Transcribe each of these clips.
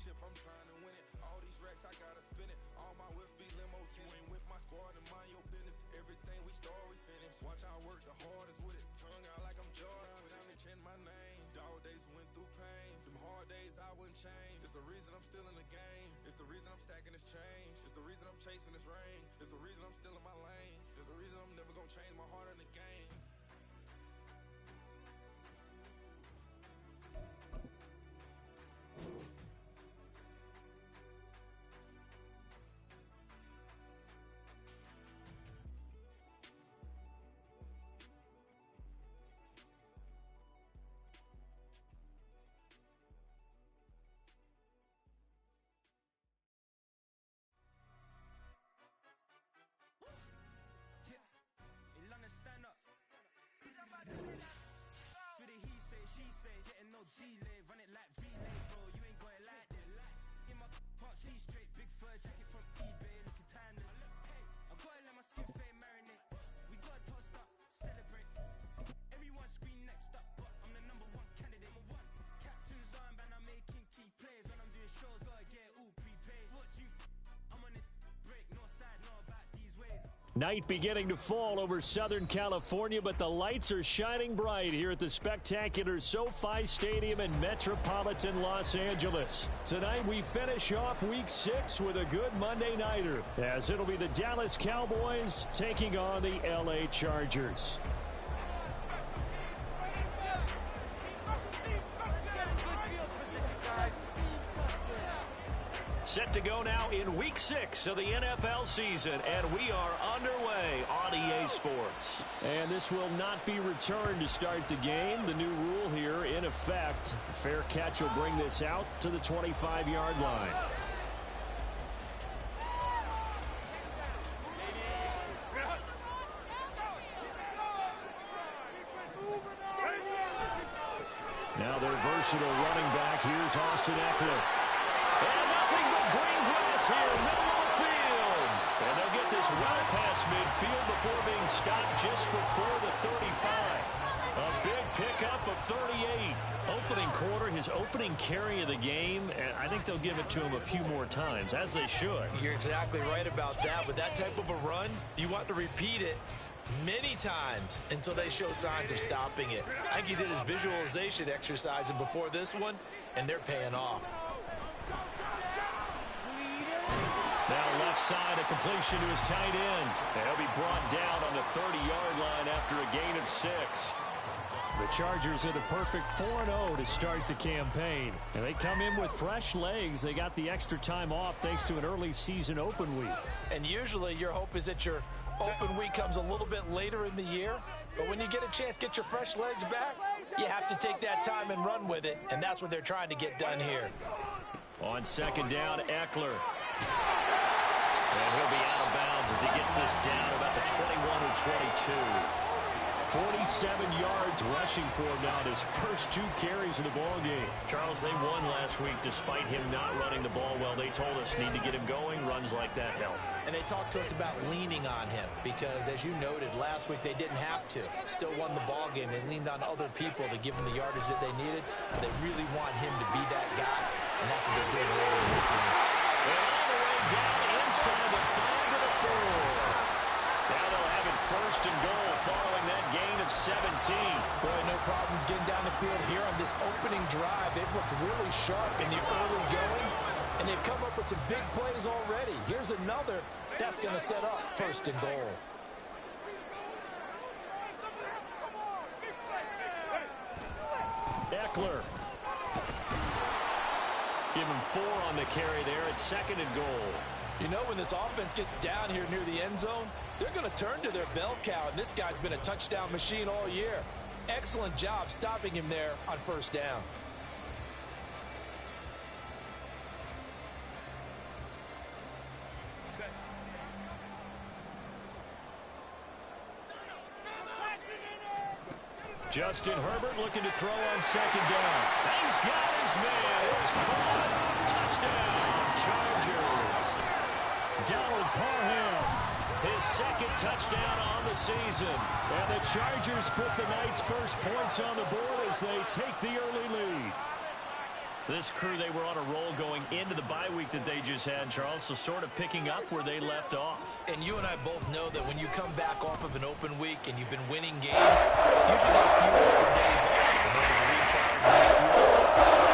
championship, I'm trying to win it. All these racks, I gotta spin it. All my whips be limo. You ain't with my squad and mind your business. Everything we start, we finish. Watch I work the hardest with it. Tongue out like I'm Jordan. Without me change my name. Dog days went through pain. Them hard days I wouldn't change. It's the reason I'm still in the game. It's the reason I'm stacking this change. It's the reason I'm chasing this rain. It's the reason I'm still in my lane. It's the reason I'm never gonna change my heart in the game. Stand up. Do the he say, she say, getting no delay, run it like relay, bro. You ain't got it like this. In my part, see straight, big fur jacket from eBay, looking timeless. I gotta let my skin fade marinate. We gotta toast up, celebrate. Everyone scream next up, but I'm the #1 candidate. Captain's armband, I'm making key plays. When I'm doing shows, gotta get all prepaid. What you? I'm on it, break, no side, no about these ways. Night beginning to fall over Southern California, but the lights are shining bright here at the spectacular SoFi Stadium in metropolitan Los Angeles. Tonight we finish off Week 6 with a good Monday nighter, as it'll be the Dallas Cowboys taking on the LA Chargers. Set to go now in Week 6 of the NFL season, and we are underway on EA Sports. And this will not be returned to start the game. The new rule here in effect. Fair catch will bring this out to the 25-yard line. Now their versatile running back. Here's Austin Eckler. And nothing but green grass here, middle of the field. And they'll get this well past midfield before being stopped just before the 35. A big pickup of 38. Opening quarter, his opening carry of the game, and I think they'll give it to him a few more times, as they should. You're exactly right about that. With that type of a run, you want to repeat it many times until they show signs of stopping it. I think he did his visualization exercises before this one, and they're paying off. Now left side, a completion to his tight end. And he'll be brought down on the 30-yard line after a gain of 6. The Chargers are the perfect 4-0 to start the campaign. And they come in with fresh legs. They got the extra time off thanks to an early season open week. And usually your hope is that your open week comes a little bit later in the year. But when you get a chance to get your fresh legs back, you have to take that time and run with it. And that's what they're trying to get done here. On second down, Eckler. And he'll be out of bounds as he gets this down about the 21 or 22. 47 yards rushing for him now in his first 2 carries of the ball game. Charles, they won last week despite him not running the ball well. They told us need to get him going. Runs like that help. And they talked to us about leaning on him because, as you noted, last week they didn't have to. Still won the ball game. They leaned on other people to give them the yardage that they needed. But they really want him to be that guy, and that's what they're doing early in this game. And all the way down inside the 5 to the 4. Now they'll have it first and goal following that gain of 17. Boy, no problems getting down the field here on this opening drive. They've looked really sharp in the early going, and they've come up with some big plays already. Here's another that's going to set up first and goal. Eckler. Give him 4 on the carry there at second and goal. You know, when this offense gets down here near the end zone, they're going to turn to their bell cow, and this guy's been a touchdown machine all year. Excellent job stopping him there on first down. Justin Herbert looking to throw on second down. He's got his man. It's caught. Touchdown, Chargers. Donald Parham, his second touchdown on the season. And the Chargers put the night's first points on the board as they take the early lead. This crew, they were on a roll going into the bye week that they just had, Charles, so sort of picking up where they left off. And you and I both know that when you come back off of an open week and you've been winning games, you usually get a few extra days off in order to recharge and refuel.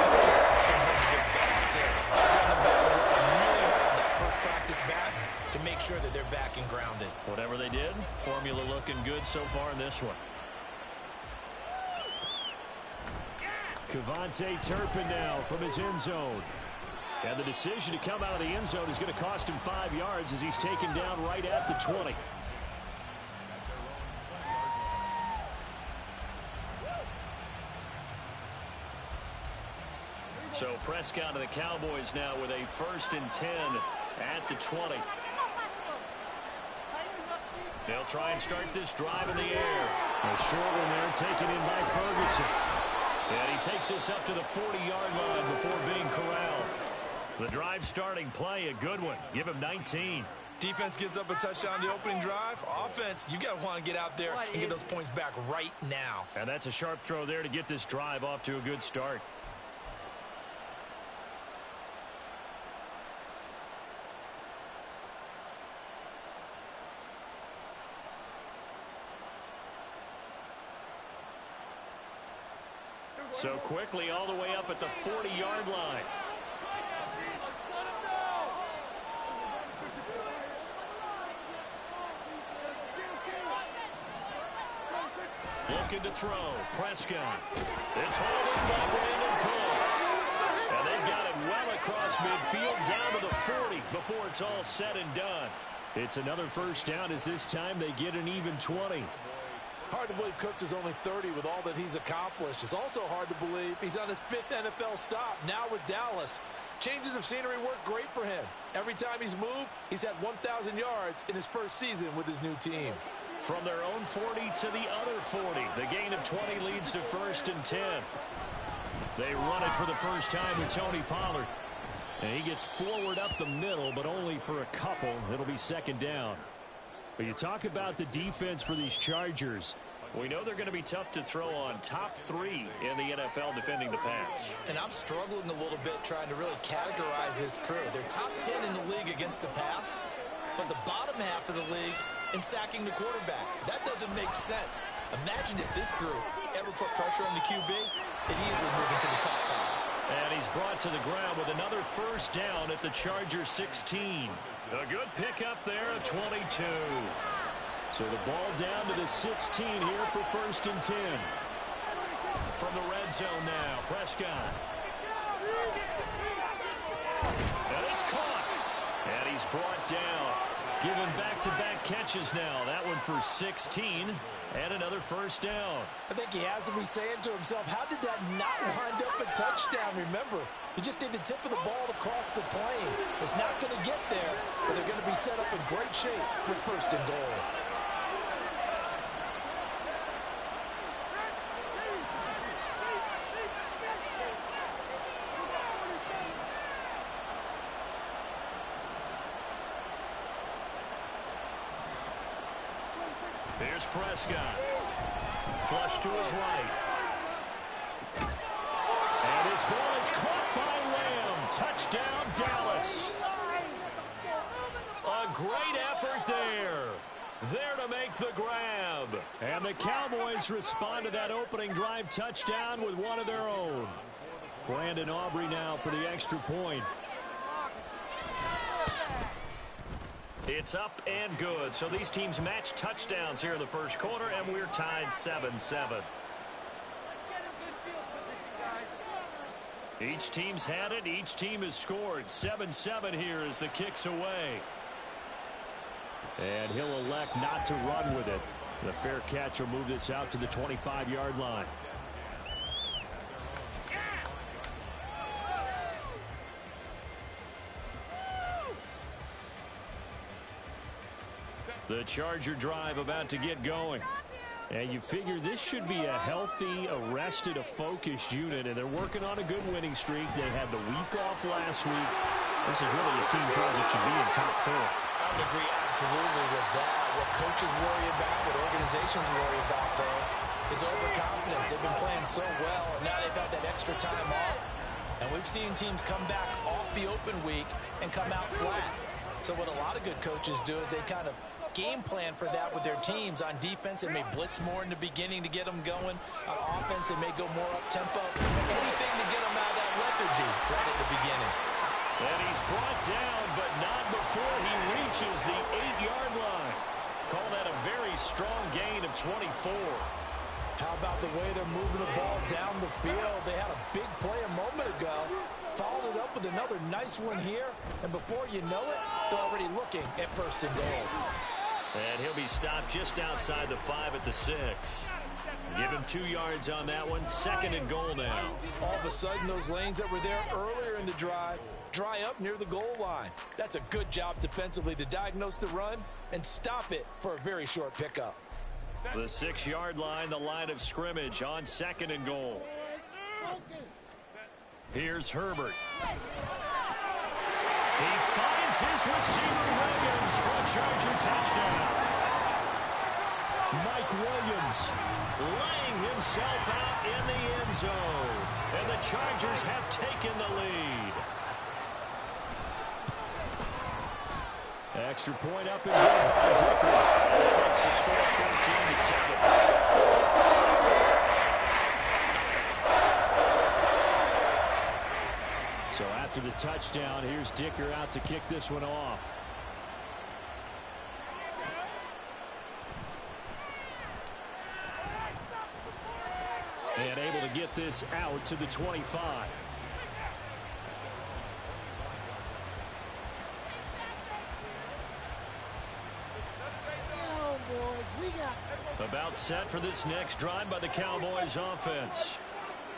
Coaches often hedge their bets to bring them back and work really hard that first practice back to make sure that they're back and grounded. Whatever they did, formula looking good so far in this one. KaVontae Turpin now from his end zone. And the decision to come out of the end zone is going to cost him 5 yards as he's taken down right at the 20. So Prescott and the Cowboys now with a 1st and 10 at the 20. They'll try and start this drive in the air. A short one there taken in by Ferguson. And he takes this up to the 40-yard line before being corralled. The drive starting play, a good one. Give him 19. Defense gives up a touchdown the opening drive. Offense, you got to want to get out there and get those points back right now. And that's a sharp throw there to get this drive off to a good start. So quickly all the way up at the 40-yard line. Looking to throw. Prescott. It's holding by Brandon Cooks. And they've got it well across midfield down to the 40 before it's all said and done. It's another first down as this time they get an even 20. Hard to believe Cooks is only 30 with all that he's accomplished. It's also hard to believe he's on his 5th NFL stop, now with Dallas. Changes of scenery work great for him. Every time he's moved, he's had 1,000 yards in his first season with his new team. From their own 40 to the other 40. The gain of 20 leads to 1st and 10. They run it for the first time with Tony Pollard. And he gets forward up the middle, but only for a couple. It'll be 2nd down. But you talk about the defense for these Chargers. We know they're going to be tough to throw on. Top 3 in the NFL defending the pass. And I'm struggling a little bit trying to really categorize this crew. They're top 10 in the league against the pass, but the bottom half of the league in sacking the quarterback. That doesn't make sense. Imagine if this group ever put pressure on the QB, they'd easily move into the top 5. And he's brought to the ground with another first down at the Chargers 16. A good pickup there, a 22. So the ball down to the 16 here for 1st and 10. From the red zone now, Prescott. And it's caught. And he's brought down. Given back-to-back catches now. That one for 16. And another first down. I think he has to be saying to himself, how did that not wind up a touchdown? Remember, you just need the tip of the ball to cross the plane. It's not going to get there, but they're going to be set up in great shape with 1st and goal. Here's Prescott. Flush to his right. And his ball is caught by Lamb. Touchdown, Dallas. A great effort there. There to make the grab. And the Cowboys respond to that opening drive touchdown with one of their own. Brandon Aubrey now for the extra point. It's up and good. So these teams match touchdowns here in the first quarter, and we're tied 7-7. Each team's had it. Each team has scored. 7-7 here as the kick's away. And he'll elect not to run with it. The fair catch will move this out to the 25-yard line. The Charger drive about to get going. And you figure this should be a healthy, arrested, a focused unit, and they're working on a good winning streak. They had the week off last week. This is really a team, Charles, that should be in top 4. I would agree absolutely with that. What coaches worry about, what organizations worry about, though, is overconfidence. They've been playing so well, and now they've had that extra time off. And we've seen teams come back off the open week and come out flat. So what a lot of good coaches do is they kind of game plan for that with their teams. On defense, they may blitz more in the beginning to get them going. On offense, they may go more up-tempo. Anything to get them out of that lethargy right at the beginning. And he's brought down, but not before he reaches the 8-yard line. Call that a very strong gain of 24. How about the way they're moving the ball down the field? They had a big play a moment ago. Followed it up with another nice one here. And before you know it, they're already looking at first and goal. And he'll be stopped just outside the 5 at the 6. Give him 2 yards on that one. 2nd and goal now. All of a sudden, those lanes that were there earlier in the drive dry up near the goal line. That's a good job defensively to diagnose the run and stop it for a very short pickup. The 6-yard line, the line of scrimmage on 2nd and goal. Here's Herbert. He finds his receiver Williams for a Charger touchdown. Mike Williams laying himself out in the end zone. And the Chargers have taken the lead. Extra point up and good by Dicker. That makes the score 14-7. So after the touchdown, here's Dicker out to kick this one off. And able to get this out to the 25. About set for this next drive by the Cowboys offense.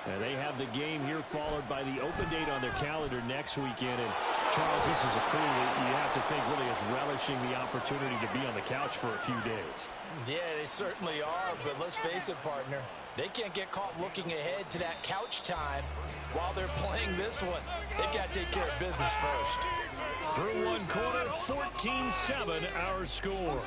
And they have the game here followed by the open date on their calendar next weekend. And Charles, this is a crew that you have to think really is relishing the opportunity to be on the couch for a few days. Yeah, they certainly are, but let's face it, partner. They can't get caught looking ahead to that couch time while they're playing this one. They've got to take care of business first. Through one quarter, 14-7 our score.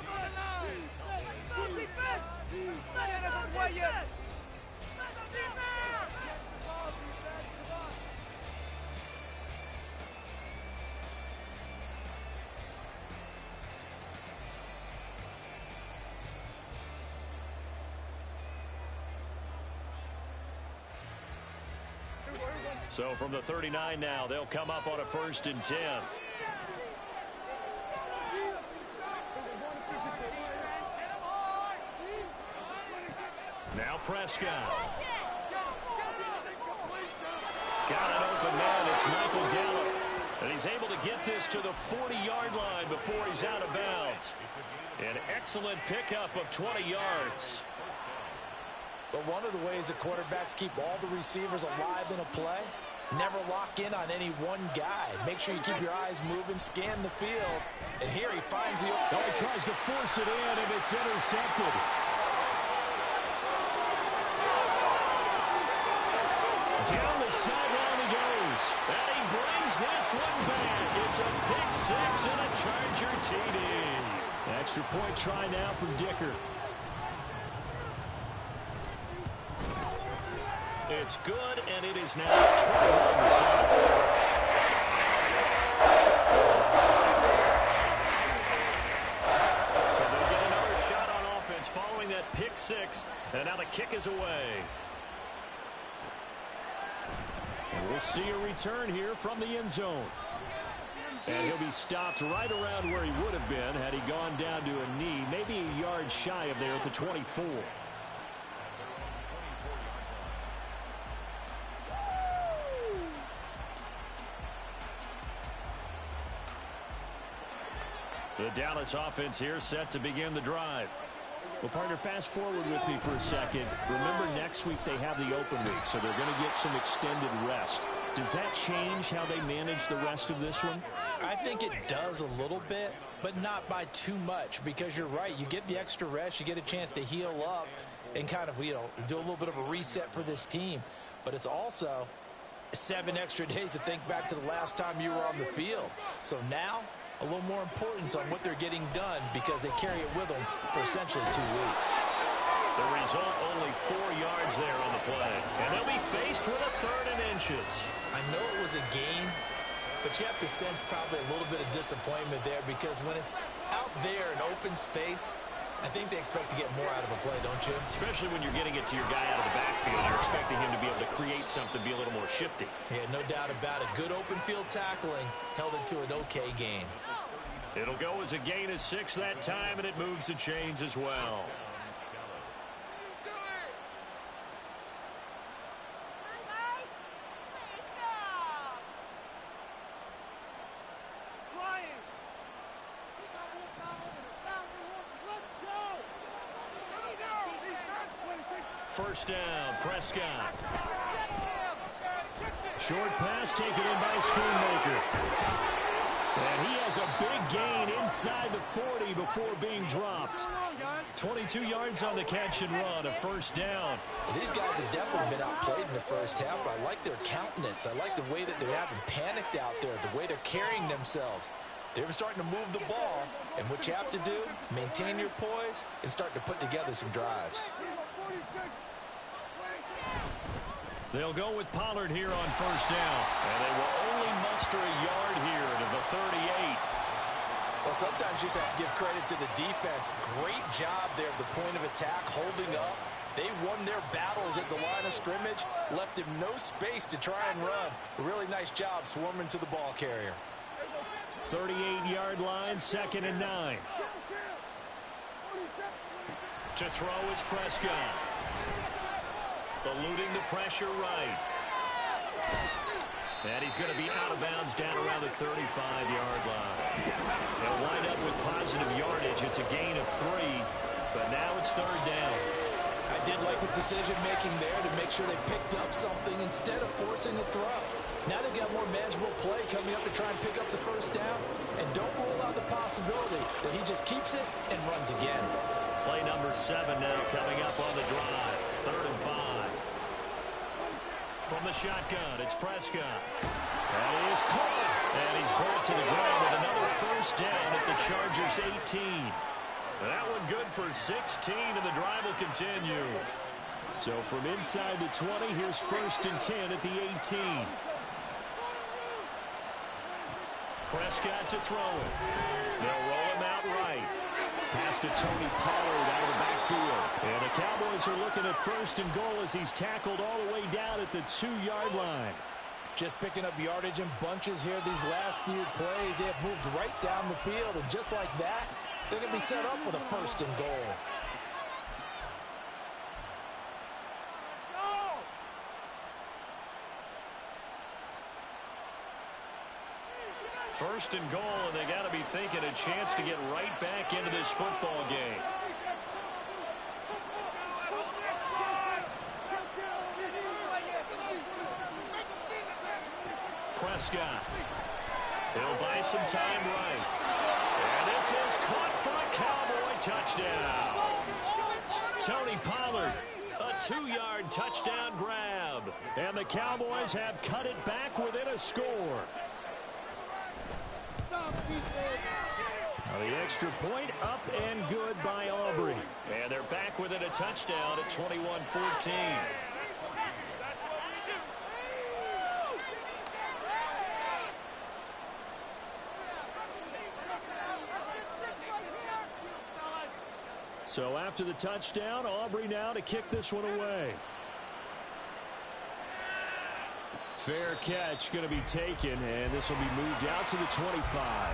So from the 39 now, they'll come up on a 1st and 10. Now Prescott. Got an open man. It's Michael Gallup. And he's able to get this to the 40-yard line before he's out of bounds. An excellent pickup of 20 yards. But one of the ways the quarterbacks keep all the receivers alive in a play, never lock in on any one guy. Make sure you keep your eyes moving, scan the field. And here he finds the... Oh, he tries to force it in, and it's intercepted. Down the sideline he goes. And he brings this one back. It's a pick 6 and a Charger TD. Extra point try now from Dicker. It's good, and it is now 21-7. So they'll get another shot on offense following that pick 6, and now the kick is away. And we'll see a return here from the end zone. And he'll be stopped right around where he would have been had he gone down to a knee, maybe a yard shy of there at the 24. The Dallas offense here set to begin the drive. Well, partner, fast forward with me for a second. Remember, next week they have the open week, so they're going to get some extended rest. Does that change how they manage the rest of this one? I think it does a little bit, but not by too much, because you're right. You get the extra rest, you get a chance to heal up and kind of, do a little bit of a reset for this team. But it's also 7 extra days to think back to the last time you were on the field. So now, a little more importance on what they're getting done because they carry it with them for essentially 2 weeks. The result, only 4 yards there on the play. And they'll be faced with a 3rd and inches. I know it was a gain, but you have to sense probably a little bit of disappointment there because when it's out there in open space, I think they expect to get more out of a play, don't you? Especially when you're getting it to your guy out of the backfield. You're expecting him to be able to create something, be a little more shifty. Yeah, no doubt about it. Good open field tackling held it to an okay gain. It'll go as a gain of 6 that time, and it moves the chains as well. First down, Prescott. Short pass taken in by Schoonmaker. And he has a big gain inside the 40 before being dropped. 22 yards on the catch and run, a first down. Well, these guys have definitely been outplayed in the first half, but I like their countenance. I like the way that they're having panicked out there, the way they're carrying themselves. They're starting to move the ball, and what you have to do, maintain your poise and start to put together some drives. They'll go with Pollard here on first down. And they will only muster a yard here to the 38. Well, sometimes you just have to give credit to the defense. Great job there at the point of attack, holding up. They won their battles at the line of scrimmage, left him no space to try and run. A really nice job swarming to the ball carrier. 38-yard line, 2nd and 9. To throw is Prescott. Eluding the pressure right. And he's going to be out of bounds down around the 35-yard line. They'll wind up with positive yardage. It's a gain of 3, but now it's 3rd down. I did like his decision-making there to make sure they picked up something instead of forcing the throw. Now they've got more manageable play coming up to try and pick up the first down. And don't rule out the possibility that he just keeps it and runs again. Play number 7 now coming up on the drive. 3rd and 5. From the shotgun, it's Prescott. And he is caught. And he's brought to the ground with another first down at the Chargers' 18. That one good for 16, and the drive will continue. So from inside the 20, here's 1st and 10 at the 18. Prescott to throw it. They'll roll him out right. Pass to Tony Pollard out of the backfield. And the Cowboys are looking at 1st and goal as he's tackled all the way down at the 2-yard line. Just picking up yardage in bunches here these last few plays. They have moved right down the field, and just like that, they're going to be set up with a 1st and goal. First and goal, and they got to be thinking a chance to get right back into this football game. Prescott. He'll buy some time right. And this is caught for a Cowboy touchdown. Tony Pollard, a 2-yard touchdown grab. And the Cowboys have cut it back within a score. The extra point up and good by Aubrey. And they're back within a touchdown at 21-14. So after the touchdown, Aubrey now to kick this one away. Fair catch going to be taken, and this will be moved out to the 25.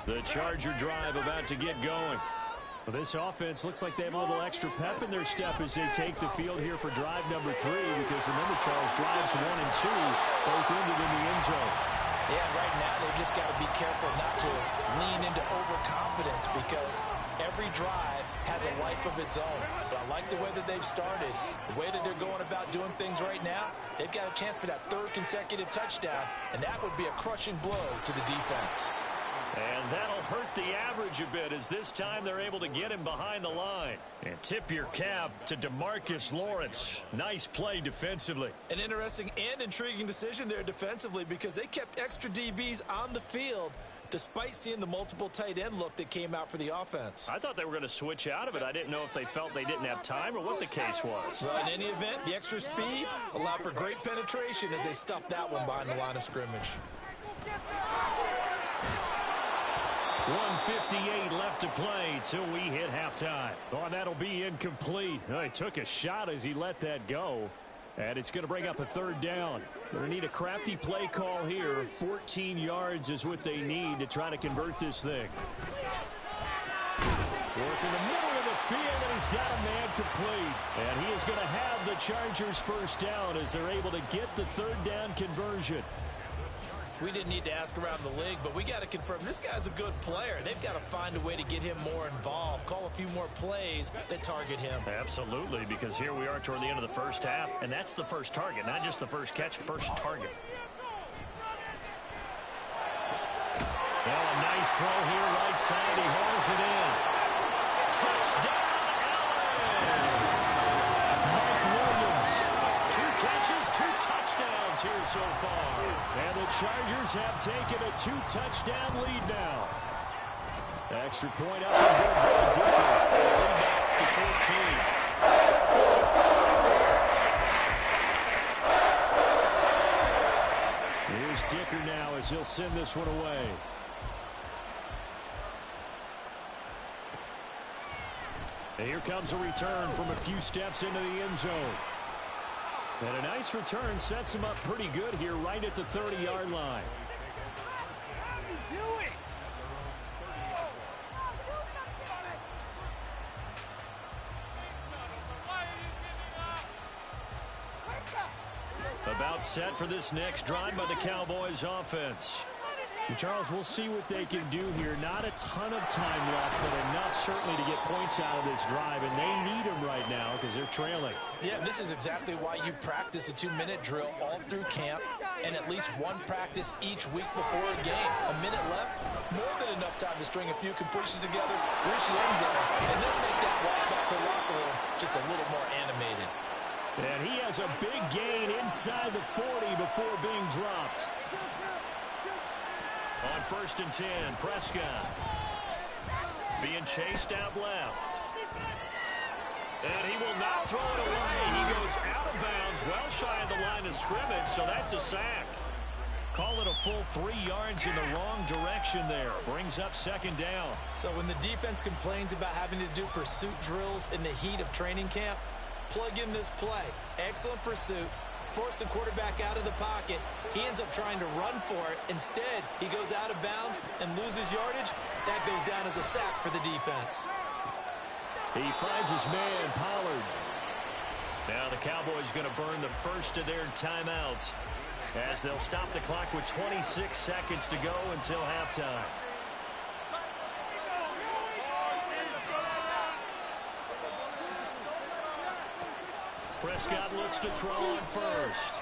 The Charger drive about to get going. Well, this offense looks like they have a little extra pep in their step as they take the field here for drive number 3, because remember, Charles, drives 1 and 2 both ended in the end zone. Yeah, right now they've just got to be careful not to lean into overconfidence, because every drive has a life of its own. But I like the way that they've started, the way that they're going about doing things right now. They've got a chance for that 3rd consecutive touchdown, and that would be a crushing blow to the defense. And that'll hurt the average a bit as this time they're able to get him behind the line. And tip your cap to DeMarcus Lawrence. Nice play defensively. An interesting and intriguing decision there defensively because they kept extra DBs on the field despite seeing the multiple tight end look that came out for the offense. I thought they were going to switch out of it. I didn't know if they felt they didn't have time or what the case was. Well, in any event, the extra speed allowed for great penetration as they stuffed that one behind the line of scrimmage. 1:58 left to play till we hit halftime. Oh, that'll be incomplete. Oh, he took a shot as he let that go. And it's going to bring up a third down. Going to need a crafty play call here. 14 yards is what they need to try to convert this thing. Work in the middle of the field, and he's got a man complete. And he is going to have the Chargers first down as they're able to get the third down conversion. We didn't need to ask around the league, but we got to confirm this guy's a good player. They've got to find a way to get him more involved, call a few more plays that target him. Absolutely, because here we are toward the end of the first half, and that's the first target, not just the first catch, first target. Well, a nice throw here right side. He hauls it in. Touchdown, Allen! Mike Williams. 2 catches, 2 touchdowns here so far. And the Chargers have taken a 2-touchdown lead now. Extra point up and good by Dicker. Lead back to 14. Here's Dicker now as he'll send this one away. And here comes a return from a few steps into the end zone. And a nice return sets him up pretty good here right at the 30-yard line. About set for this next drive by the Cowboys offense. And Charles, we'll see what they can do here. Not a ton of time left, but enough certainly to get points out of this drive, and they need them right now because they're trailing. Yeah, this is exactly why you practice a 2-minute drill all through camp and at least one practice each week before a game. A minute left, more than enough time to string a few completions together, reach the end zone, and then make that walk back to the locker room just a little more animated. And he has a big gain inside the 40 before being dropped. On 1st and 10, Prescott being chased out left. And he will not throw it away. He goes out of bounds, well shy of the line of scrimmage, so that's a sack. Call it a full 3 yards in the wrong direction there. Brings up 2nd down. So when the defense complains about having to do pursuit drills in the heat of training camp, plug in this play. Excellent pursuit. Force the quarterback out of the pocket. He ends up trying to run for it. Instead, he goes out of bounds and loses yardage. That goes down as a sack for the defense. He finds his man, Pollard. Now the Cowboys going to burn the first of their timeouts as they'll stop the clock with 26 seconds to go until halftime. Prescott looks to throw on first.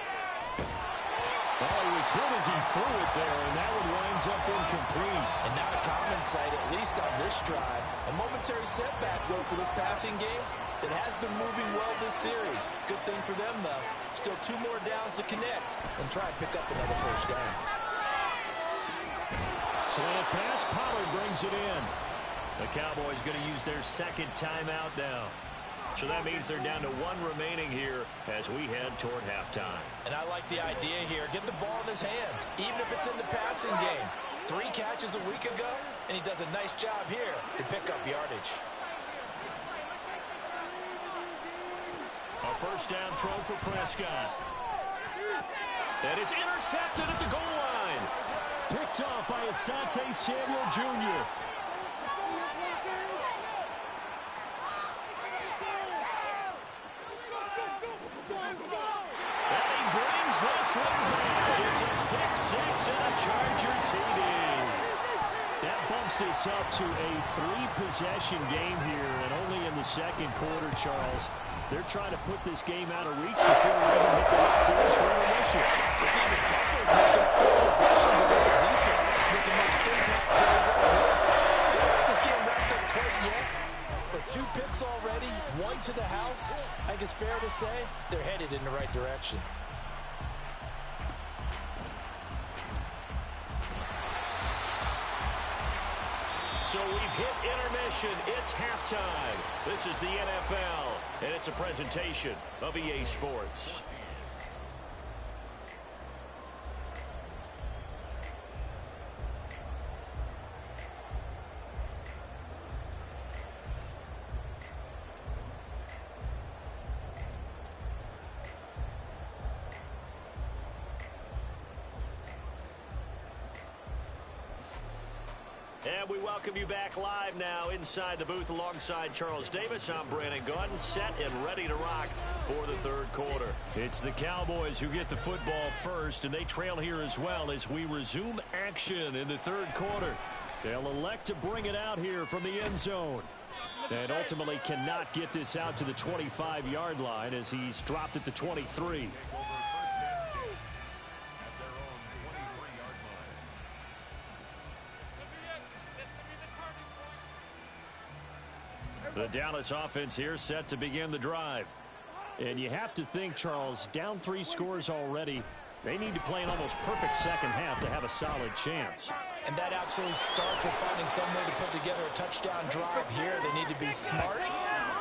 Well, he was hit as he threw it there, and that one winds up incomplete. And not a common sight, at least on this drive. A momentary setback, though, for this passing game that has been moving well this series. Good thing for them, though. Still 2 more downs to connect and try and pick up another first down. Slant pass, Pollard brings it in. The Cowboys going to use their 2nd timeout now. So that means they're down to 1 remaining here as we head toward halftime. And I like the idea here. Get the ball in his hands, even if it's in the passing game. 3 catches a week ago, and he does a nice job here to pick up yardage. A first down throw for Prescott. And it's intercepted at the goal line. Picked off by Asante Samuel Jr. It's a pick 6 and a Charger TD. That bumps us up to a 3-possession game here, and only in the 2nd quarter, Charles. They're trying to put this game out of reach before we even hit the right course for intermission. It's even tougher making 3 possessions against a defense that can make impact plays it's fair to say they're headed in the right direction. So we've hit intermission. It's halftime. This is the NFL, and it's a presentation of EA Sports. And we welcome you back live now inside the booth alongside Charles Davis. I'm Brandon Gaudin, set and ready to rock for the third quarter. It's the Cowboys who get the football first, and they trail here as well as we resume action in the third quarter. They'll elect to bring it out here from the end zone. And ultimately cannot get this out to the 25-yard line as he's dropped at the 23. The Dallas offense here set to begin the drive. And you have to think, Charles, down 3 scores already. They need to play an almost perfect second half to have a solid chance. And that absolutely starts with finding some way to put together a touchdown drive here. They need to be smart,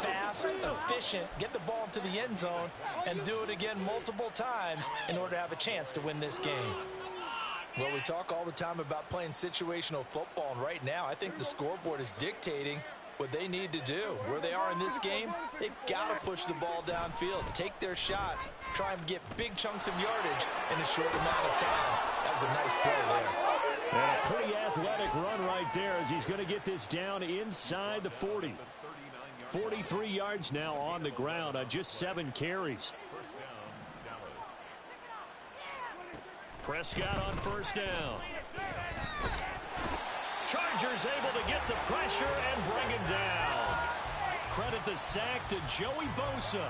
fast, efficient, get the ball to the end zone, and do it again multiple times in order to have a chance to win this game. Well, we talk all the time about playing situational football, and right now I think the scoreboard is dictating what they need to do. Where they are in this game, they've got to push the ball downfield, take their shots, try and get big chunks of yardage in a short amount of time. That was a nice play there. And a pretty athletic run right there as he's going to get this down inside the 40. 43 yards now on the ground on just 7 carries. Prescott on first down. Chargers able to get the pressure and bring him down. Credit the sack to Joey Bosa.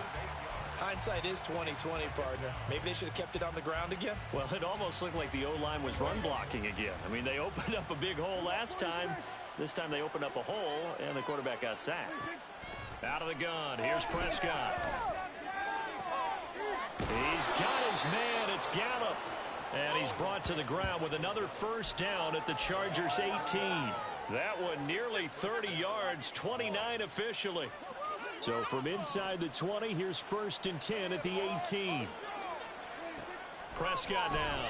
Hindsight is 20/20, partner. Maybe they should have kept it on the ground again. Well, it almost looked like the O-line was run blocking again. I mean, they opened up a big hole last time. This time they opened up a hole, and the quarterback got sacked. Out of the gun, here's Prescott. He's got his man, it's Gallup. And he's brought to the ground with another first down at the Chargers' 18. That one nearly 30 yards, 29 officially. So from inside the 20, here's 1st and 10 at the 18. Prescott now.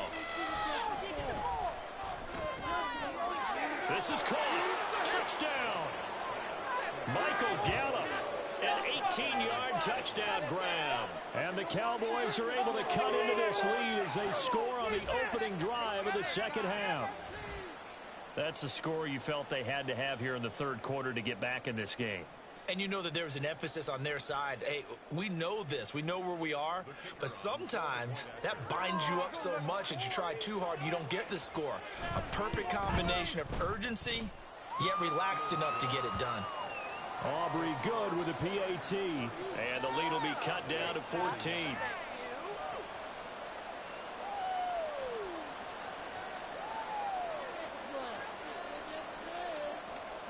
This is caught. Touchdown. Michael Gallup. An 18-yard touchdown grab. And the Cowboys are able to cut into this lead as they score on the opening drive of the second half. That's a score you felt they had to have here in the third quarter to get back in this game. And you know that there was an emphasis on their side. Hey, we know this. We know where we are. But sometimes that binds you up so much that you try too hard, you don't get the score. A perfect combination of urgency, yet relaxed enough to get it done. Aubrey good with a PAT. And the lead will be cut down to 14.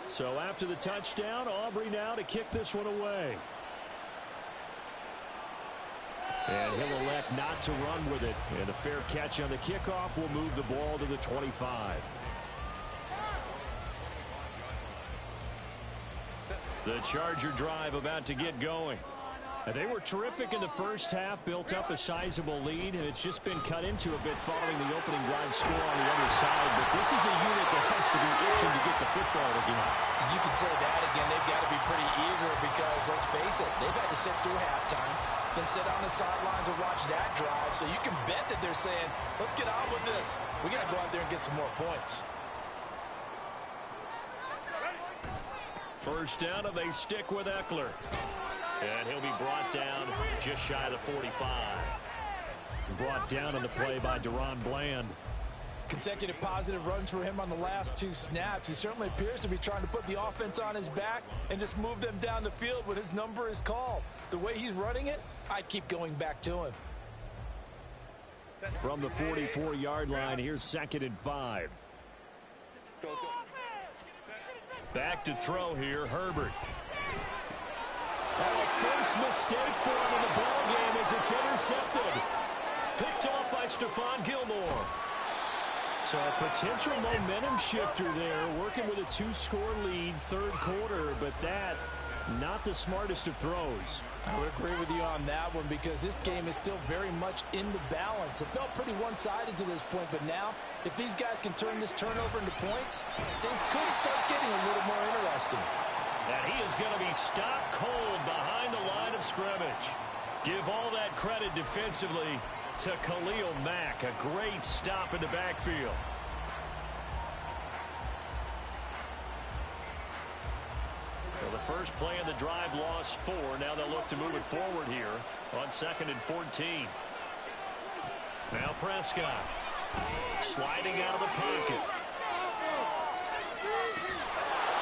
So after the touchdown, Aubrey now to kick this one away. And he'll elect not to run with it. And a fair catch on the kickoff will move the ball to the 25. The Charger drive about to get going. And they were terrific in the first half, built up a sizable lead, and it's just been cut into a bit following the opening drive score on the other side. But this is a unit that has to be itching to get the football again. You can say that again. They've got to be pretty eager because, let's face it, they've had to sit through halftime, then sit on the sidelines and watch that drive. So you can bet that they're saying, let's get on with this. We got to go out there and get some more points. First down, and they stick with Eckler. And he'll be brought down just shy of the 45. Brought down on the play by Deron Bland. Consecutive positive runs for him on the last 2 snaps. He certainly appears to be trying to put the offense on his back and just move them down the field when his number is called. The way he's running it, I'd keep going back to him. From the 44-yard line, here's 2nd and 5. Back to throw here, Herbert. And a first mistake for him in the ball game as it's intercepted. Picked off by Stephon Gilmore. So a potential momentum shifter there, working with a 2-score lead, third quarter, but that, not the smartest of throws. I would agree with you on that one because this game is still very much in the balance. It felt pretty one-sided to this point, but now, if these guys can turn this turnover into points, things could start getting a little more interesting. And he is going to be stopped cold behind the line of scrimmage. Give all that credit defensively to Khalil Mack. A great stop in the backfield. So the first play of the drive lost 4. Now they'll look to move it forward here on 2nd and 14. Now Prescott sliding out of the pocket.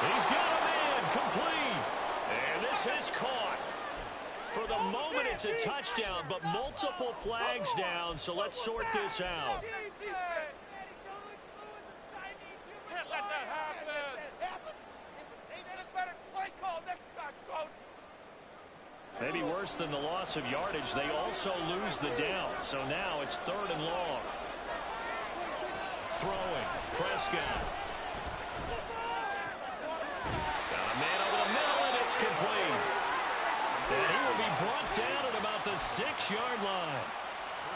He's got a man complete. And this is caught. For the moment, it's a touchdown, but multiple flags down, so let's sort this out. Can't let that happen. Better play call next time, coach. Maybe worse than the loss of yardage, they also lose the down, so now it's 3rd and long. Throwing, Prescott. Got a man over the middle, and it's complete. And he will be brought down at about the 6-yard line.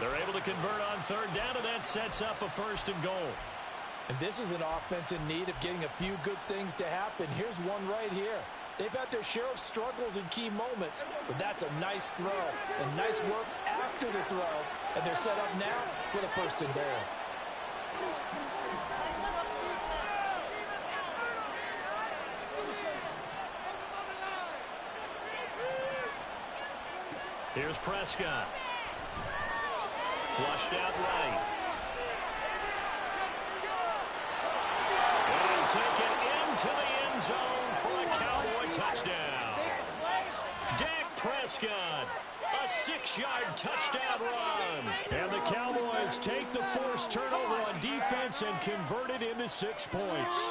They're able to convert on 3rd down, and that sets up a 1st and goal. And this is an offense in need of getting a few good things to happen. Here's one right here. They've had their share of struggles in key moments, but that's a nice throw and nice work after the throw. And they're set up now with a 1st and goal. Here's Prescott. Flushed out right. And taken into the end zone for a Cowboy touchdown. Dak Prescott, a 6-yard touchdown run. And the Cowboys take the forced turnover on defense and convert it into 6 points.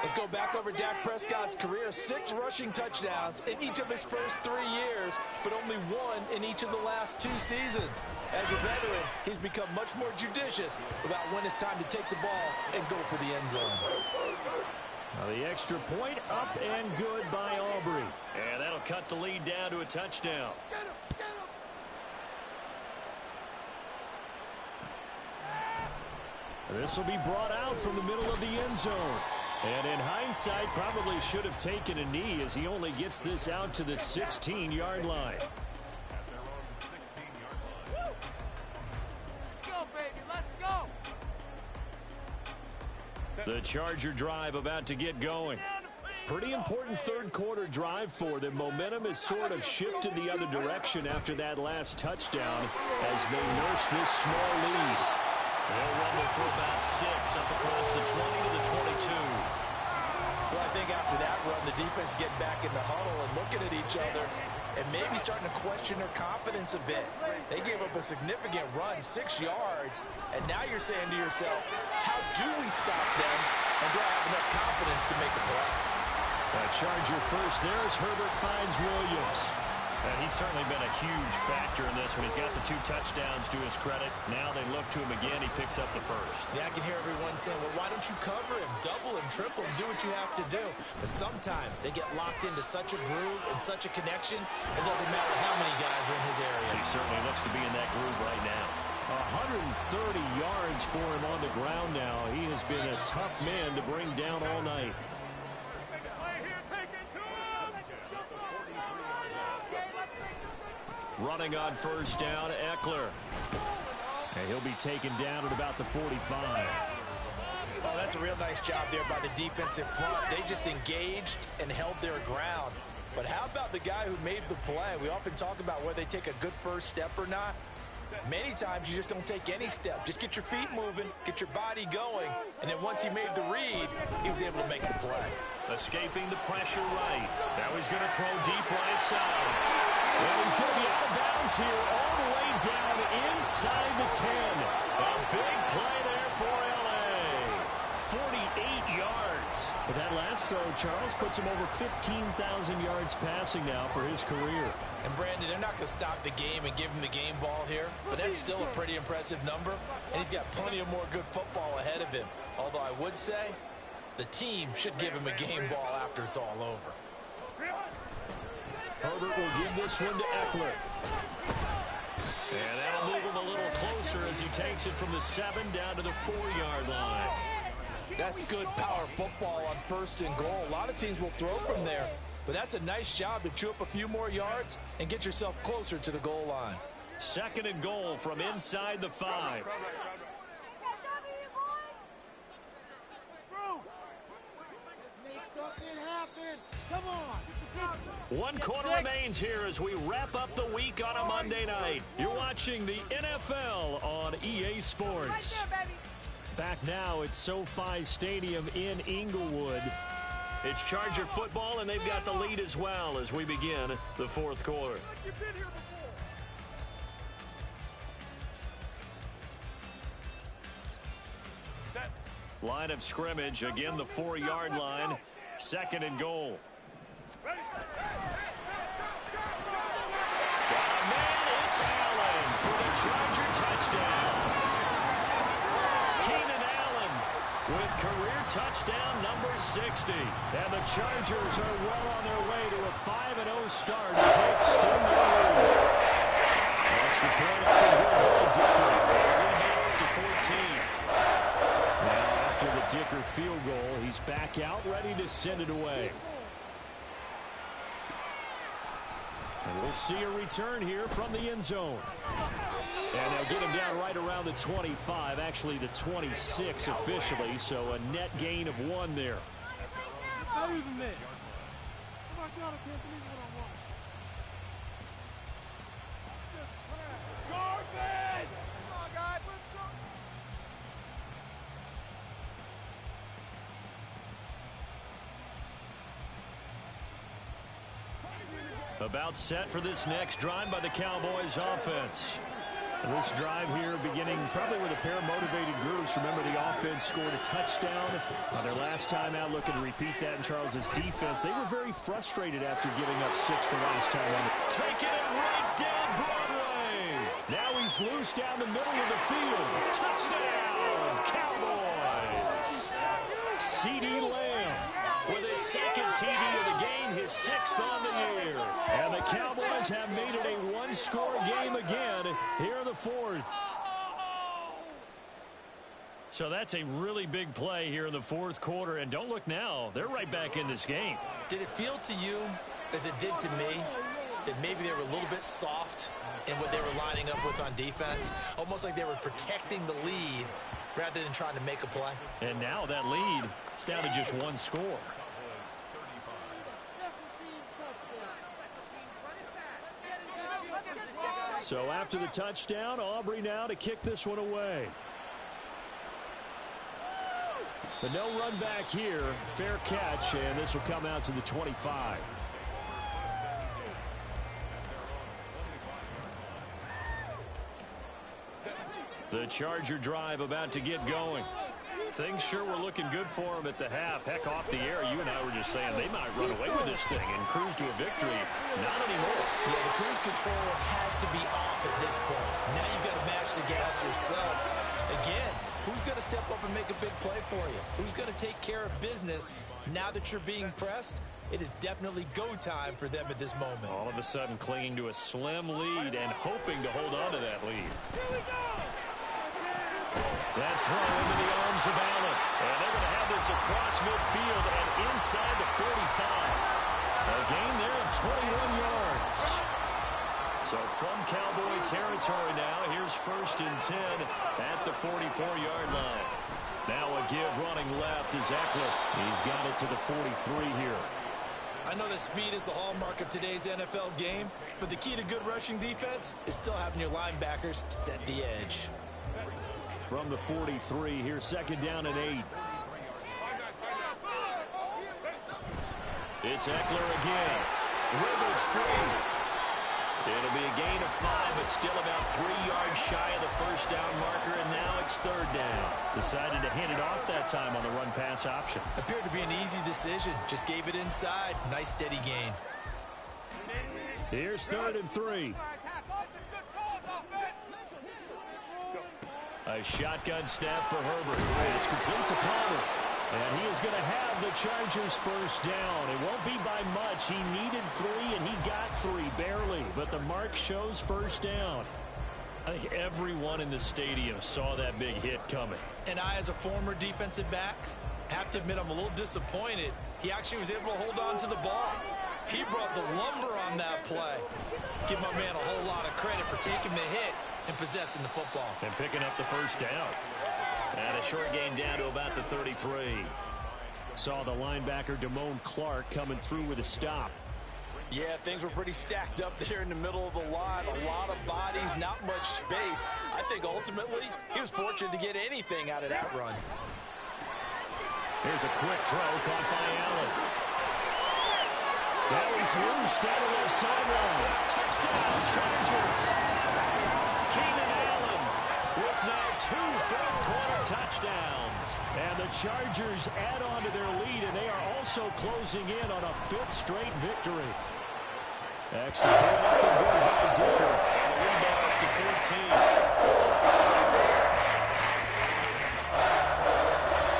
Let's go back over Dak Prescott's career. 6 rushing touchdowns in each of his first 3 years, but only 1 in each of the last 2 seasons. As a veteran, he's become much more judicious about when it's time to take the ball and go for the end zone. Now the extra point up and good by Aubrey. And that'll cut the lead down to a touchdown. This will be brought out from the middle of the end zone. And in hindsight, probably should have taken a knee as he only gets this out to the 16-yard line. Go, baby, let's go. The Charger drive about to get going. Pretty important third quarter drive for them. Momentum has sort of shifted the other direction after that last touchdown as they nurse this small lead. They'll rumble for about 6 up across the 20 to the 22. Well, I think after that run, the defense getting back in the huddle and looking at each other and maybe starting to question their confidence a bit. They gave up a significant run, 6 yards, and now you're saying to yourself, how do we stop them, and do I have enough confidence to make a play? Charger first there as Herbert finds Williams. And he's certainly been a huge factor in this one. He's got the 2 touchdowns to his credit. Now they look to him again. He picks up the first. Yeah, I can hear everyone saying, well, why don't you cover him, double him, triple him, do what you have to do. But sometimes they get locked into such a groove and such a connection, it doesn't matter how many guys are in his area. He certainly looks to be in that groove right now. 130 yards for him on the ground now. He has been a tough man to bring down all night. Running on first down, Eckler. And he'll be taken down at about the 45. Oh, that's a real nice job there by the defensive front. They just engaged and held their ground. But how about the guy who made the play? We often talk about whether they take a good first step or not. Many times you just don't take any step. Just get your feet moving, get your body going, and then once he made the read, he was able to make the play. Escaping the pressure right. Now he's going to throw deep right side. Well, he's going to be out of bounds here all the way down inside the 10. A big play there for L.A. 48 yards. But that last throw, Charles, puts him over 15,000 yards passing now for his career. And Brandon, they're not going to stop the game and give him the game ball here, but that's still a pretty impressive number, and he's got plenty of more good football ahead of him. Although I would say the team should give him a game ball after it's all over. Herbert will give this one to Eckler. And that'll move him a little closer as he takes it from the 7 down to the 4-yard line. That's good power football on 1st and goal. A lot of teams will throw from there, but that's a nice job to chew up a few more yards and get yourself closer to the goal line. 2nd and goal from inside the 5. Come on. 1 quarter remains here as we wrap up the week on a Monday night. You're watching the NFL on EA Sports. Right there, baby. Back now at SoFi Stadium in Inglewood. It's Charger football, and they've got the lead as well as we begin the 4th quarter. Line of scrimmage, again the 4-yard line. 2nd and goal. Ready? It's Allen for the Charger touchdown. Keenan Allen with career touchdown number 60. And the Chargers are well on their way to a 5-0 start as they extend their lead. Extra point up and good by Dicker. To 14. Now after the Dicker field goal, he's back out ready to send it away. And we'll see a return here from the end zone. And they'll get him down right around the 25, actually the 26 officially, so a net gain of 1 there. Not even that. Oh my God, I can't believe what I watched. Garbage! Come on, guys, let's go. About set for this next drive by the Cowboys offense. This drive here beginning probably with a pair of motivated groups. Remember, the offense scored a touchdown on their last time out. Looking to repeat that in Charles's defense. They were very frustrated after giving up 6 the last time out. Taking it right down Broadway. Now he's loose down the middle of the field. Touchdown, Cowboys. CeeDee Lamb with his 2nd TD of the game, his 6th on the year. And the Cowboys have made it a 1-score game again here in the 4th. So that's a really big play here in the 4th quarter. And don't look now, they're right back in this game. Did it feel to you, as it did to me, that maybe they were a little bit soft in what they were lining up with on defense? Almost like they were protecting the lead rather than trying to make a play. And now that lead is down to just 1 score. So after the touchdown, Aubrey now to kick this one away. But no run back here. Fair catch, and this will come out to the 25. The Charger drive about to get going. Things sure were looking good for them at the half. Heck, off the air, you and I were just saying they might run away with this thing and cruise to a victory. Not anymore. Yeah, the cruise control has to be off at this point. Now you've got to match the gas yourself. Again, who's going to step up and make a big play for you? Who's going to take care of business now that you're being pressed? It is definitely go time for them at this moment. All of a sudden clinging to a slim lead and hoping to hold on to that lead. Here we go. That throw into the arms of Allen. And they're going to have this across midfield and inside the 45. A gain there of 21 yards. So from Cowboy territory now, here's 1st and 10 at the 44-yard line. Now a give running left is Eckler. He's got it to the 43 here. I know that speed is the hallmark of today's NFL game, but the key to good rushing defense is still having your linebackers set the edge. From the 43, here's 2nd down and 8. It's Eckler again. Rivers free. It'll be a gain of 5, but still about 3 yards shy of the first down marker, and now it's 3rd down. Decided to hand it off that time on the run-pass option. Appeared to be an easy decision. Just gave it inside. Nice steady gain. Here's 3rd and 3. A shotgun snap for Herbert. It's complete to Palmer. And he is going to have the Chargers first down. It won't be by much. He needed 3, and he got 3, barely. But the mark shows first down. I think everyone in the stadium saw that big hit coming. And I, as a former defensive back, have to admit I'm a little disappointed. He actually was able to hold on to the ball. He brought the lumber on that play. Give my man a whole lot of credit for taking the hit and possessing the football. And picking up the first down. And a short gain down to about the 33. Saw the linebacker Damone Clark coming through with a stop. Yeah, things were pretty stacked up there in the middle of the line. A lot of bodies, not much space. I think ultimately he was fortunate to get anything out of that run. Here's a quick throw caught by Allen. Now he's loose down the left sideline. Touchdown, Chargers. Keenan Allen with now 2 fourth-quarter touchdowns. And the Chargers add on to their lead, and they are also closing in on a 5th straight victory. Extra point up and good by Dicker. And the lead now up to 14.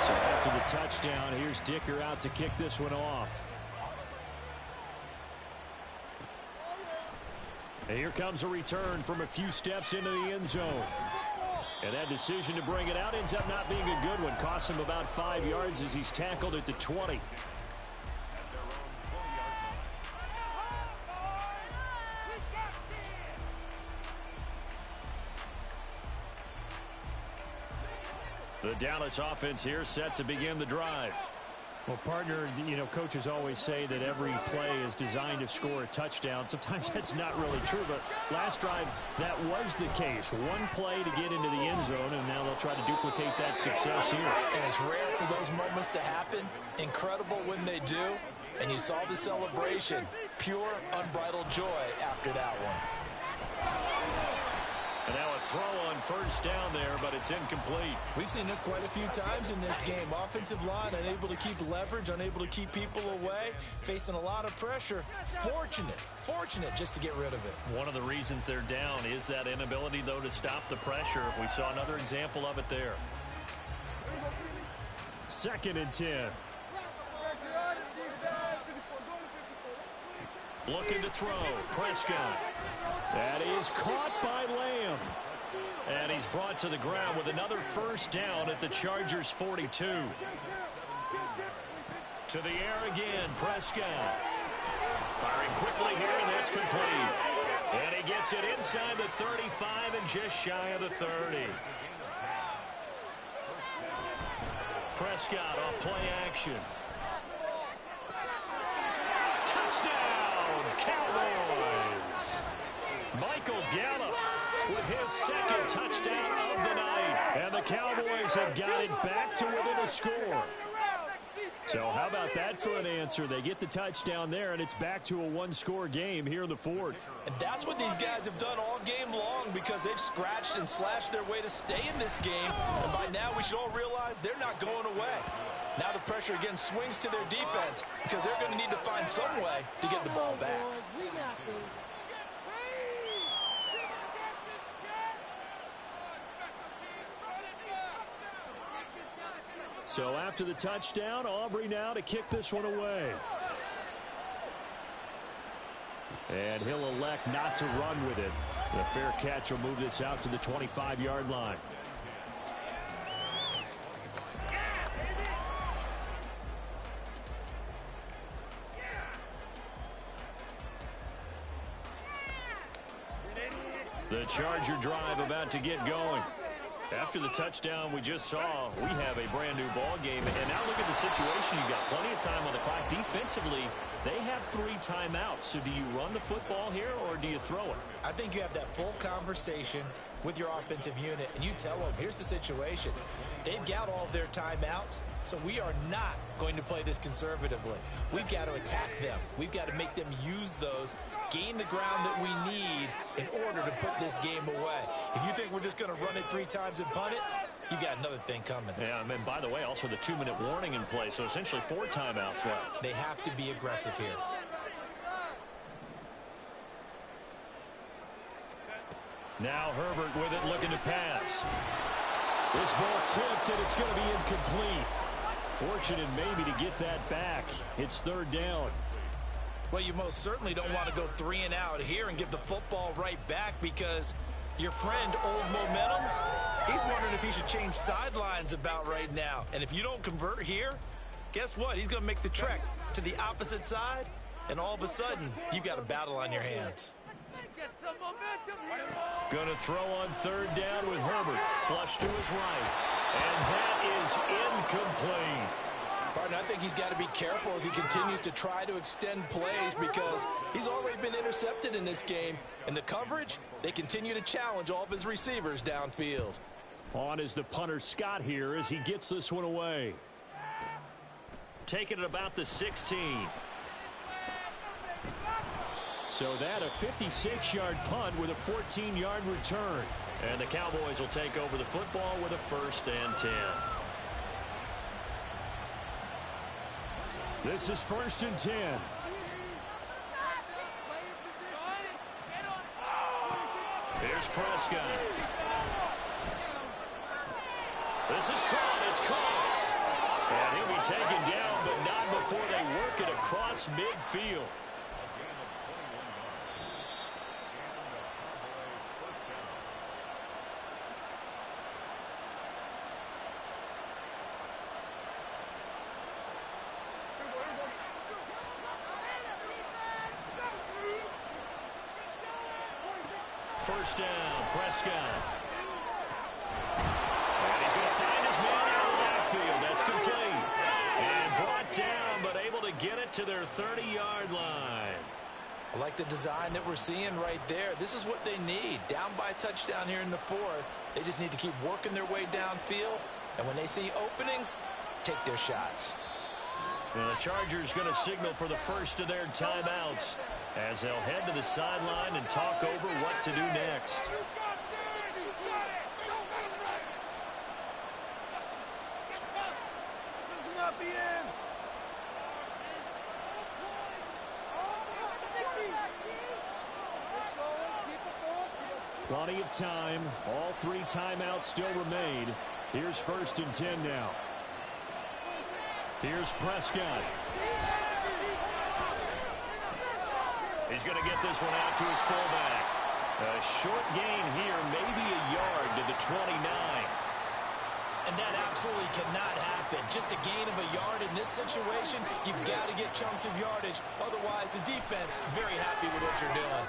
So after the touchdown, here's Dicker out to kick this one off. And here comes a return from a few steps into the end zone. And that decision to bring it out ends up not being a good one. Costs him about 5 yards as he's tackled at the 20. The Dallas offense here set to begin the drive. Well, partner, coaches always say that every play is designed to score a touchdown. Sometimes that's not really true, but last drive, that was the case. One play to get into the end zone, and now they'll try to duplicate that success here. And it's rare for those moments to happen. Incredible when they do. And you saw the celebration. Pure, unbridled joy after that one. And now a throw on first down there, but it's incomplete. We've seen this quite a few times in this game. Offensive line unable to keep leverage, unable to keep people away, facing a lot of pressure. Fortunate just to get rid of it. One of the reasons they're down is that inability, though, to stop the pressure. We saw another example of it there. 2nd and 10. Looking to throw. Prescott. That is caught by Lamb. And he's brought to the ground with another first down at the Chargers 42. To the air again, Prescott. Firing quickly here, and that's complete. And he gets it inside the 35 and just shy of the 30. Prescott off play action. Touchdown, Cowboys! Michael Gallup with his 2nd touchdown of the night. And the Cowboys have got it back to within a score. So how about that for an answer? They get the touchdown there, and it's back to a 1-score game here in the 4th. And that's what these guys have done all game long, because they've scratched and slashed their way to stay in this game. And by now we should all realize they're not going away. Now the pressure again swings to their defense, because they're going to need to find some way to get the ball back. We got this. So after the touchdown, Aubrey now to kick this one away. And he'll elect not to run with it. The fair catch will move this out to the 25-yard line. The Charger drive about to get going. After the touchdown we just saw, we have a brand new ball game. And now look at the situation. You've got plenty of time on the clock. Defensively, they have 3 timeouts. So do you run the football here or do you throw it? I think you have that full conversation with your offensive unit, and you tell them, here's the situation. They've got all of their timeouts, so we are not going to play this conservatively. We've got to attack them. We've got to make them use those, gain the ground that we need in order to put this game away. If you think we're just going to run it 3 times and punt it, you got another thing coming. Yeah, and by the way, also the 2-minute warning in play, so essentially 4 timeouts left. They have to be aggressive here. Now Herbert with it, looking to pass. This ball tipped, and it's going to be incomplete. Fortunate maybe to get that back. It's 3rd down. Well, you most certainly don't want to go 3 and out here and give the football right back, because your friend, Old Momentum, he's wondering if he should change sidelines about right now. And if you don't convert here, guess what? He's going to make the trek to the opposite side, and all of a sudden, you've got a battle on your hands. Get some momentum here. Going to throw on 3rd down with Herbert. Flush to his right. And that is incomplete. Partner, I think he's got to be careful as he continues to try to extend plays, because he's already been intercepted in this game. And the coverage, they continue to challenge all of his receivers downfield. On is the punter Scott here as he gets this one away. Taking it about the 16. So that a 56-yard punt with a 14-yard return. And the Cowboys will take over the football with a 1st and 10. This is 1st and 10. Here's Prescott. This is caught. It's close. And he'll be taken down, but not before they work it across midfield. First down, Prescott. And he's going to find his man out of the backfield. That's complete. And brought down, but able to get it to their 30-yard line. I like the design that we're seeing right there. This is what they need. Down by a touchdown here in the 4th. They just need to keep working their way downfield. And when they see openings, take their shots. And the Chargers going to signal for the first of their timeouts, as they'll head to the sideline and talk over what to do next. This is not the end. Plenty of time. All 3 timeouts still remain. Here's 1st and 10 now. Here's Prescott. He's going to get this one out to his fullback. A short gain here, maybe a yard to the 29. And that absolutely cannot happen. Just a gain of a yard in this situation, you've got to get chunks of yardage. Otherwise, the defense, very happy with what you're doing.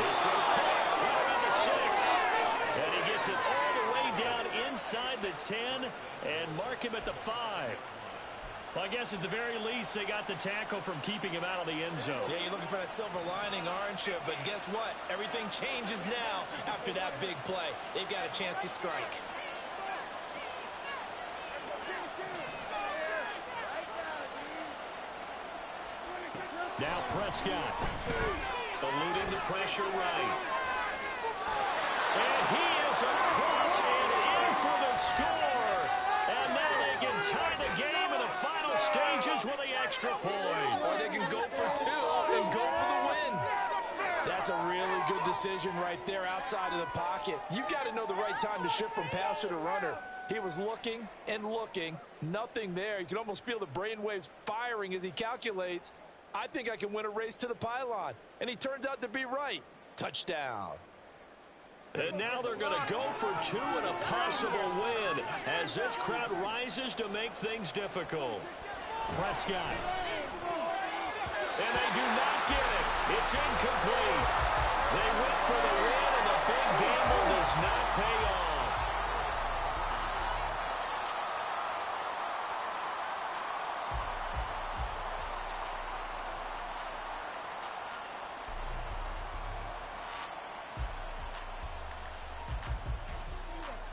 This one caught right around the 6. And he gets it all the way down inside the 10 and mark him at the 5. Well, I guess at the very least, they got the tackle from keeping him out of the end zone. Yeah, you're looking for that silver lining, aren't you? But guess what? Everything changes now after that big play. They've got a chance to strike. Now Prescott, eluding the pressure right. And he is across and in for the score. And now they can tie the game in the final stages with the extra point. Or they can go for 2 and go for the win. That's a really good decision right there outside of the pocket. You've got to know the right time to shift from passer to runner. He was looking and looking, nothing there. You can almost feel the brainwaves firing as he calculates, I think I can win a race to the pylon. And he turns out to be right. Touchdown. And now they're going to go for 2 and a possible win as this crowd rises to make things difficult. Prescott. And they do not get it. It's incomplete. They went for the win, and the big gamble does not pay off.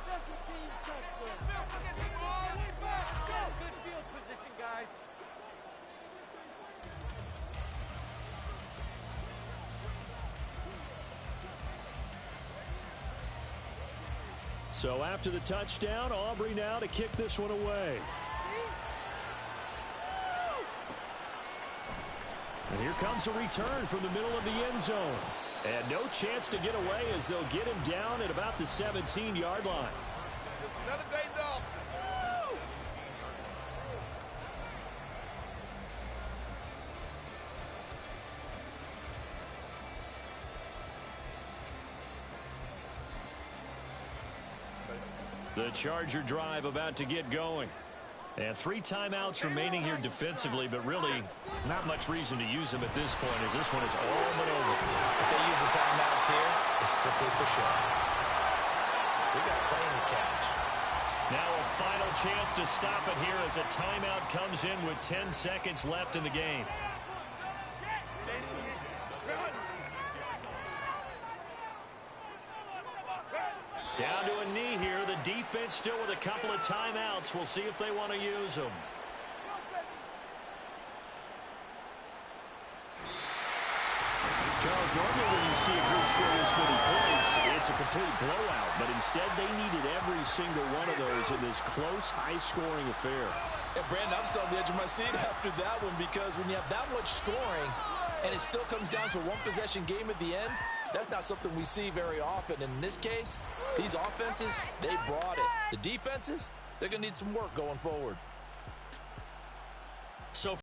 Special teams touchdown. So after the touchdown, Aubrey now to kick this one away. And here comes a return from the middle of the end zone. And no chance to get away as they'll get him down at about the 17-yard line. It's another day, Dolphins. The Charger drive about to get going. And 3 timeouts remaining here defensively, but really not much reason to use them at this point as this one is all but over. If they use the timeouts here, it's strictly for show. We got plenty to catch. Now a final chance to stop it here as a timeout comes in with 10 seconds left in the game. Down to a knee here. The defense still with a couple of timeouts. We'll see if they want to use them. Charles, normally when you see a group score this many points, it's a complete blowout. But instead, they needed every single one of those in this close, high-scoring affair. And Brandon, I'm still on the edge of my seat after that one because when you have that much scoring and it still comes down to a one-possession game at the end, that's not something we see very often. In this case, these offenses, they brought it. The defenses, they're going to need some work going forward.